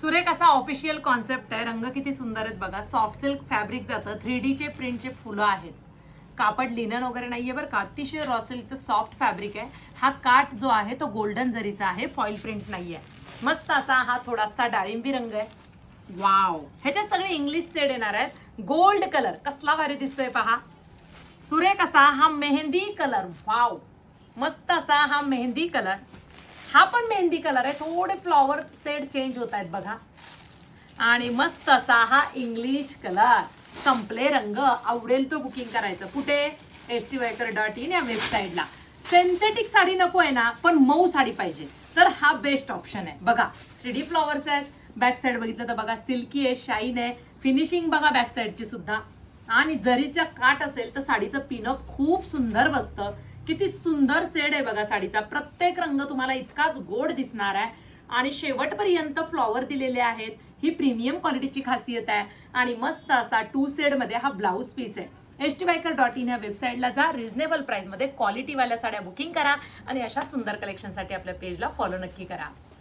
सुरेख असा official concept आहे. रंग किती सुंदर आहेत बघा. सॉफ्ट सिल्क फॅब्रिक जातं. 3D चे प्रिंटचे फुलं आहेत. कापड लिनन वगैरे नाहीये बरं का. अतिशय रॉ सिल्कचं सॉफ्ट फॅब्रिक आहे. हा काठ जो आहे तो गोल्डन जरीचा आहे. फॉईल प्रिंट नाहीये. मस्त असा हा थोडासा डाळिंबी रंग आहे. वाव, ह्याच्यात सगळे इंग्लिश शेड येणार आहेत. गोल्ड कलर कसला भारी दिसतोय पहा. सुरेख असा हा मेहंदी कलर. वाव, मस्त असा हा मेहंदी कलर. हा पण मेहंदी कलर आहे. थोडे फ्लॉवर सेड चेंज होत आहेत बघा. आणि मस्त असा हा इंग्लिश कलर. संपले रंग. आवडेल तो बुकिंग करायचं. कुठे? stviker.in या वेबसाईटला. सिंथेटिक साडी नको आहे ना, पण मऊ साडी पाहिजे तर हा बेस्ट ऑप्शन आहे बघा. 3D फ्लॉवर्स आहेत. बॅक साईड बघितलं तर बघा सिल्की आहे, शाईन आहे. फिनिशिंग बघा बॅक साईडची सुद्धा. आणि जरीच्या काठ असेल तर साडीचं पिनअप खूप सुंदर बसतं. किती सुंदर सेड आहे बघा साडीचा. प्रत्येक रंग तुम्हाला इतकाच गोड दिसणार आहे. आणि शेवटपर्यंत फ्लॉवर दिलेले आहेत. ही प्रीमियम क्वालिटीची खासियत आहे. आणि मस्त असा 2 सेड मध्ये हा ब्लाऊज पीस आहे. stviker.in या वेबसाईटला जा. रिझनेबल प्राइस मध्ये क्वालिटीवाल्या साड्या बुकिंग करा. आणि अशा सुंदर कलेक्शनसाठी आपल्या पेजला फॉलो नक्की करा.